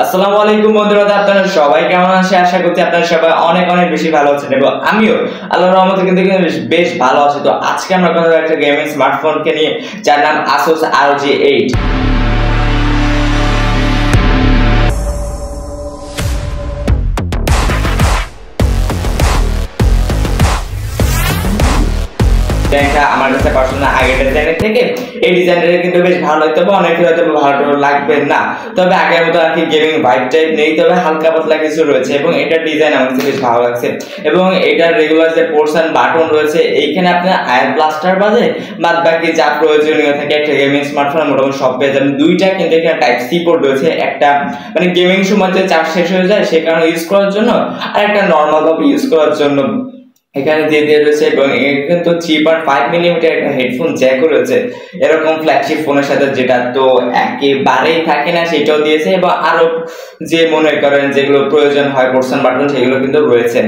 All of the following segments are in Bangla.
আসসালামু আলাইকুম বন্ধুরা, আপনারা সবাই কেমন আছেন? আশা করছি আপনারা সবাই অনেক অনেক বেশি ভালো আছেন এবং আমিও আল্লাহর রহমতে কিন্তু বেশ ভালো আছি। তো আজকে আমরা কথা বলবো একটা গেমিং স্মার্টফোনকে নিয়ে, যার নাম Asus ROG 8। ডিজাইনটা আমার কাছে পার্সোনাল আগের ডিজাইনের থেকে এই ডিজাইনটা কিন্তু বেশ ভালো লাগতো, বা অনেকের হয়তো ভালো লাগবে না। তবে আগের মতো আর কি গেমিং ভাইব টাইপ নেই, তবে হালকা পাতলা কিছু রয়েছে এবং এটার ডিজাইন আমার কাছে বেশ ভালো লাগছে। এবং এটার রেগুলার যে পোর্শন বাটন রয়েছে, এইখানে আপনার আয়ার ব্লাস্টার বাজে বাদ বাকি যা প্রয়োজনীয় থাকে একটা গেমিং স্মার্টফোন মোটামুটি সব পেয়ে যাবেন। দুইটা কিন্তু এখানে টাইপ সি পোর্ট রয়েছে, একটা মানে গেমিং সময় যে চার্জ শেষ হয়ে যায় সে কারণে ইউজ করার জন্য, আর একটা নর্মাল ভাবে ইউজ করার জন্য এখানে দিয়ে রয়েছে। এবং কিন্তু 3.5 মিলিমিটার একটা হেডফোন জ্যাকও রয়েছে, এরকম ফ্ল্যাগশিপ ফোনের সাথে, যেটা তো একেবারেই থাকে না, সেটাও দিয়েছে। এবং আরো যে মনে করেন যেগুলো প্রয়োজন হয় পোর্শন বাটন, সেগুলো কিন্তু রয়েছে।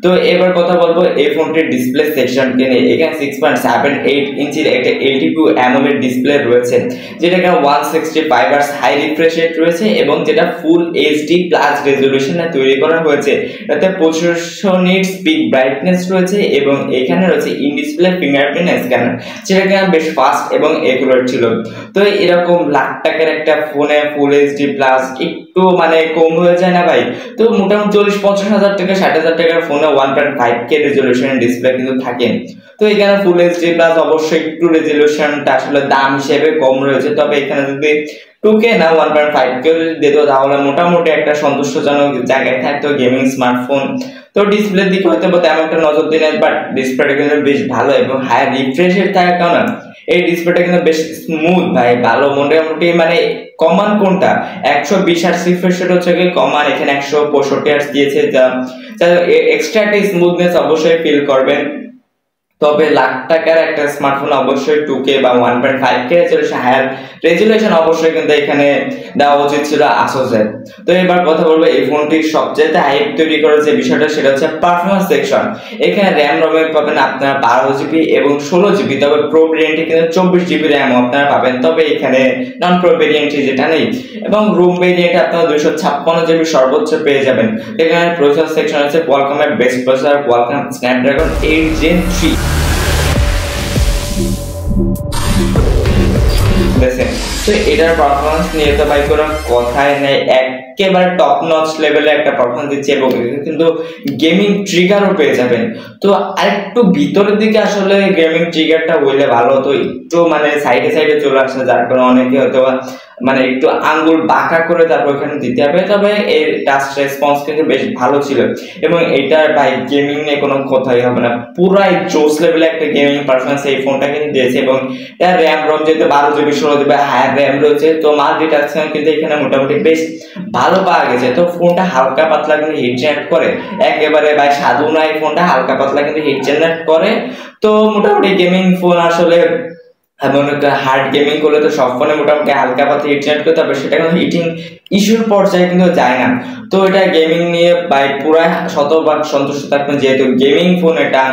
তো এবার কথা বলবো এই ফোনটির ডিসপ্লে সেকশনকে নিয়ে। এখানে 6.78 ইঞ্চির একটা LTPO AMOLED ডিসপ্লে রয়েছে, যেটা এখানে 165 Hz হাই রিফ্রেশ রেট রয়েছে এবং যেটা ফুল HD প্লাস রেজলিউশনে তৈরি করা হয়েছে। এতে 2500 নিটস পিক ব্রাইটনেস রয়েছে এবং এখানে রয়েছে ইন ডিসপ্লে ফিঙ্গারপ্রিন্ট স্ক্যানার, যেটা কিনা বেশ ফাস্ট এবং একুরেট ছিল। তো এরকম লাখ টাকার একটা ফোনে ফুল HD প্লাস একটু মানে কম হয়ে যায় না ভাই? তো মোটামুটি 40-50 হাজার টাকা 60 হাজার টাকার ফোনে 1.5K রেজলিউশনের ডিসপ্লে কিন্তু থাকে। তো এখানে ফুল HD প্লাস অবশ্যই একটু রেজলিউশনটা আসলে দাম হিসেবে কম রয়েছে, তবে এখানে যদি 2K না 1.5K যদি দিত তাহলে মোটামুটি একটা সন্তুষ্টজনক জায়গায় থাকতো গেমিং স্মার্টফোন। তো ডিসপ্লের দিকে হয়তো তেমন একটা নজর দিন, বাট ডিসপ্লেটা কিন্তু বেশ ভালো এবং হাই রিফ্রেশ রেট থাকার কারণে এই ডিসপ্লেটা কিন্তু বেশ স্মুথ ভাই, ভালো। মোটামুটি মানে কমান কোনটা 120 Hz রিফ্রেশ রেট হচ্ছে কি কমান, এখানে 165 Hz দিয়েছে, যা এক্সট্রা একটা স্মুথনেস অবশ্যই ফিল করবেন। তবে লাখ টাকার একটা স্মার্টফোন অবশ্যই 2K বা 1.5K হায়ার রেজুলেশন অবশ্যই কিন্তু এখানে দেওয়া উচিত ছিল আসুসের। তো এবার কথা বলবো এই ফোনটির সবচেয়ে হাইপ তৈরি করার যে বিষয়টা, সেটা হচ্ছে পারফরম্যান্স সেকশন। এখানে র্যাম রমের পাবেন আপনারা 12GB এবং 16GB, তবে প্রো ভেরিয়েন্টে কিন্তু 24GB র্যাম আপনারা পাবেন, তবে এখানে নন প্রো ভেরিয়েন্টে যেটা নেই। এবং রুম ভেরিয়েন্টে আপনারা 256GB সর্বোচ্চ পেয়ে যাবেন। এখানে প্রসেসর সেকশন আছে কোয়ালকমের best processor Qualcomm Snapdragon 8 Gen 3। তো এটার পারফরমেন্স নিয়ে তো ভাই কোনো কথাই নেই, একেবারে টপ নচ লেভেলের একটা পারফরমেন্স দিচ্ছে এবং কিন্তু গেমিং ট্রিগারও পেয়ে যাবেন। তো আরেকটু ভিতরের দিকে আসলে গেমিং ট্রিগারটা হইলে ভালো হতো, একটু মানে সাইডে সাইডে চলে আসছে, যার কারণে অনেকে হয়তো মানে একটু আঙ্গুল বাঁকা করে তারপর ওখানে দিতে হবে। তবে এর টাচ রেসপন্স কিন্তু বেশ ভালো ছিল এবং এটার ভাই গেমিং নিয়ে কোনো কথাই হবে না, পুরাই জোস লেভেলে একটা গেমিং পারফরমেন্স এই ফোনটা কিন্তু দিয়েছে। এবং এর র্যাম রম যেহেতু 12GB 16GB হায়ার র্যাম রয়েছে, তো মাল্টিটাস্কিং কিন্তু এখানে মোটামুটি বেশ ভালো পাওয়া গেছে। তো ফোনটা হালকা পাতলা কিন্তু হিট জেনারেট করে, একেবারে ভাই সাধু না, এই ফোনটা হালকা পাতলা কিন্তু হিট জেনারেট করে। তো মোটামুটি গেমিং ফোন আসলে হার্ড গেমিং করলে তো সব ফোনে মোটামুটি হালকা পাতলা হিট জেনারেট করতে হবে, সেটা কিন্তু হিটিং ইস্যুর পর্যায়ে কিন্তু যায় না। তো এটা গেমিং নিয়ে ভাই পুরাই শতভাগ সন্তুষ্ট থাকবেন, যেহেতু গেমিং ফোন এটা,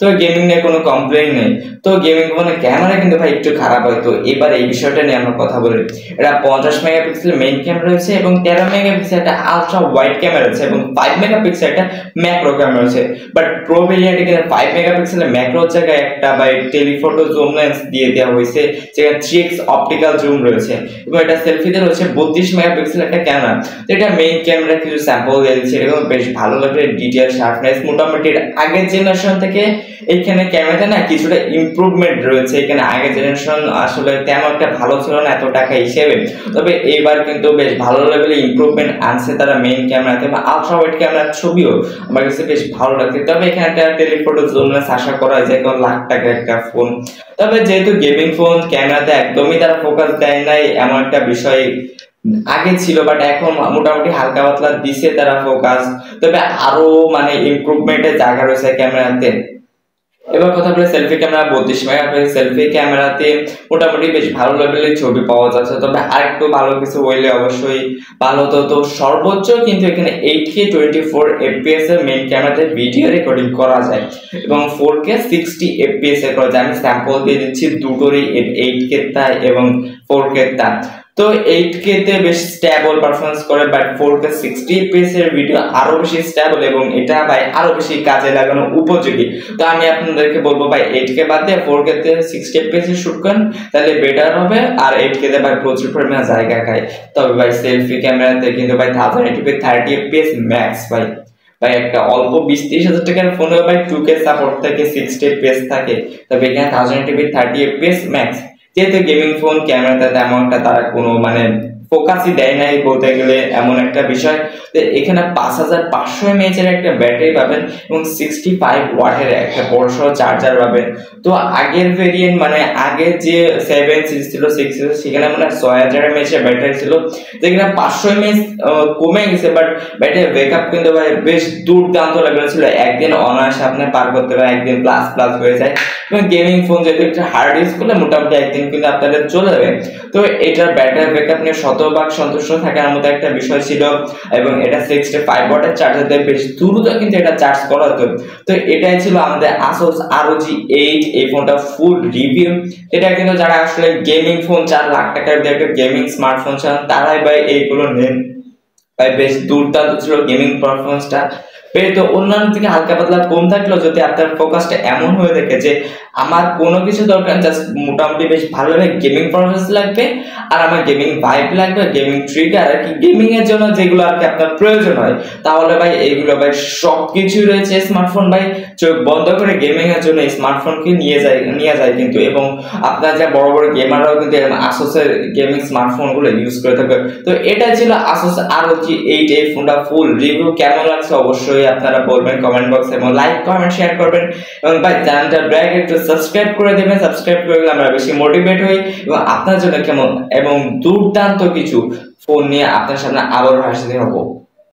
তো গেমিং নিয়ে কোনো কমপ্লেইন নেই। তো গেমিং ফোনের ক্যামেরা কিন্তু ভাই একটু খারাপ হয়, তো এবার এই বিষয়টা নিয়ে আমরা কথা বলি। এটা 50 মেগাপিক্সেল মেইন ক্যামেরা রয়েছে এবং 13 মেগাপিক্সেল একটা আলট্রা ওয়াইড ক্যামেরা রয়েছে এবং 5 মেগাপিক্সেল একটা ম্যাক্রো ক্যামেরা রয়েছে। বাট প্রো ভেরিয়েন্টে কিন্তু 5 মেগাপিক্সেলের ম্যাক্রোর জায়গায় একটা বাই টেলিফটো জুম লেন্স দিয়ে দেওয়া হয়েছে, যেখানে 3x অপটিক্যাল জুম রয়েছে এবং এটা সেলফিতে রয়েছে 32 মেগাপিক্সেল একটা ক্যামেরা। তো এটা মেইন ক্যামেরা কিছু স্যাম্পল দিয়ে দিচ্ছে, এরকম বেশ ভালো লাগে ডিটেইল শার্পনেস। মোটামুটি আগের জেনারেশন থেকে এইখানে ক্যামেরাতে না কিছুটা ইমপ্রুভমেন্ট রয়েছে। এখানে আগের জেনারেশন আসলে তেমন একটা ভালো ছিল না এত টাকা হিসেবে, তবে এবার কিন্তু বেশ ভালো লেভেলে ইমপ্রুভমেন্ট আনছে তারা মেইন ক্যামেরাতে। এবং আলট্রা ওয়াইড ক্যামেরার ছবিও আমার কাছে বেশ ভালো লাগছে। তবে এখানে একটা টেলিফটো জুম লেন্স আশা করা যায়, কারণ লাখ টাকার একটা ফোন। তবে যেহেতু গেমিং ফোন ক্যামেরাতে একদমই তারা ফোকাস দেয় নাই এমন একটা বিষয় আগে ছিল, বাট এখন মোটামুটি হালকা পাতলা দিছে তারা ফোকাস। তবে আরো মানে ইমপ্রুভমেন্টের জায়গা রয়েছে ক্যামেরাতে। এবার কথা বলে সেলফি ক্যামেরা 32 মেগাপিক্সেল সেলফি ক্যামেরাতে মোটামুটি বেশ ভালো লেভেলের ছবি পাওয়া যাচ্ছে, তবে আরেকটু ভালো কিছু হইলে অবশ্যই ভালো হতো। তো সর্বোচ্চ কিন্তু এখানে 8K 24 FPS এর মেইন ক্যামেরাতে ভিডিও রেকর্ডিং করা যায় এবং 4K 60 FPS এ করা যায়। আমি স্যাম্পল দিয়ে দিচ্ছি দুটোরই 8K তা এবং 4K তা। তো 8K তে বেশ স্টেবল পারফরম্যান্স করে, বাট 4K 60 fps এর ভিডিও আরো বেশি স্টেবল এবং এটা ভাই আরো বেশি কাজে লাগানো উপযোগী। তো আমি আপনাদেরকে বলবো ভাই 8K বাদ দিয়ে 4K তে 60 fps এ শুট করেন, তাহলে বেটার হবে। আর 8K তে ভাই প্রচুর পরিমাণে জায়গা খায়। তবে ভাই সেলফি ক্যামেরাতে কিন্তু ভাই 1080p 30 fps ম্যাক্স ভাই। ভাই একটা অল্প 20-30 হাজার টাকার ফোনে ভাই 2K সাপোর্ট থাকে, 60 fps থাকে, তবে এখানে 1080p 30 fps ম্যাক্স। যেহেতু গেমিং ফোন ক্যামেরাতে তেমন একটা তারা কোনো মানে ফোকাসই দেয় নাই বলতে গেলে, এমন একটা বিষয়। তো এখানে 5500 mAh এর একটা ব্যাটারি পাবেন এবং 65 ওয়াটের একটা বড় চার্জার পাবেন। তো আগের ভেরিয়েন্ট মানে আগে যে 7 সিরিজ ছিল 6 সিরিজ সেখানে মানে 6000 mAh এর ব্যাটারি ছিল, যেখানে 500 mAh কমে গেছে, বাট ব্যাটারি ব্যাকআপ কিন্তু ভাই বেশ দুর্দান্ত লেগেছিল। একদিন অনায়াসে আপনি পার করতে পারেন, একদিন প্লাস প্লাস হয়ে যায়। এবং গেমিং ফোন যদি একটু হার্ড ইউজ করলে মোটামুটি একদিন কিন্তু আপনাদের চলে যাবে। তো এটার ব্যাটারি ব্যাকআপ নিয়ে শতভাগ সন্তুষ্ট থাকার মতো একটা বিষয় ছিল এবং এটা 65 ওয়াটের চার্জার দিয়ে বেশ দ্রুত কিন্তু এটা চার্জ করা হতো। তো এটাই ছিল আমাদের Asus ROG 8 এই ফোনটা ফুল রিভিউ। এটা কিন্তু যারা আসলে গেমিং ফোন 4 লাখ টাকার দিয়ে একটা গেমিং স্মার্টফোন চান তারাই ভাই এইগুলো নেন ভাই। বেশ দুর্দান্ত ছিল গেমিং পারফরম্যান্সটা। তো অন্যান্য থেকে হালকা পাতলা কম থাকলেও যদি আপনার ফোকাসটা এমন হয়ে থাকে যে আমার কোনো কিছু দরকার জাস্ট মোটামুটি বেশ ভালোভাবে গেমিং পারফরম্যান্স লাগবে আর আমার গেমিং ভাইব লাগবে, গেমিং ট্রিগার আর কি গেমিং এর জন্য যেগুলো আর কি আপনার প্রয়োজন হয়, তাহলে ভাই এইগুলো ভাই সবকিছুই রয়েছে স্মার্টফোন ভাই। চোখ বন্ধ করে গেমিং এর জন্য স্মার্টফোনকে নিয়ে যায় কিন্তু। এবং আপনার যা বড় বড় গেমাররাও কিন্তু Asus এর গেমিং স্মার্টফোন গুলো ইউজ করে থাকে। তো এটা ছিল Asus ROG 8 এই ফোনটা ফুল রিভিউ। কেমন লাগছে অবশ্যই আপনারা বলবেন কমেন্ট বক্সে এবং লাইক কমেন্ট শেয়ার করবেন এবং ভাই চ্যানেলটা ব্র্যাক একটু সাবস্ক্রাইব করে দেবেন। সাবস্ক্রাইব করে গেলে আমরা বেশি মোটিভেট হই এবং আপনার জন্য কেমন এবং দুর্দান্ত কিছু ফোন নিয়ে আপনার সামনে আবারও হাজির হব।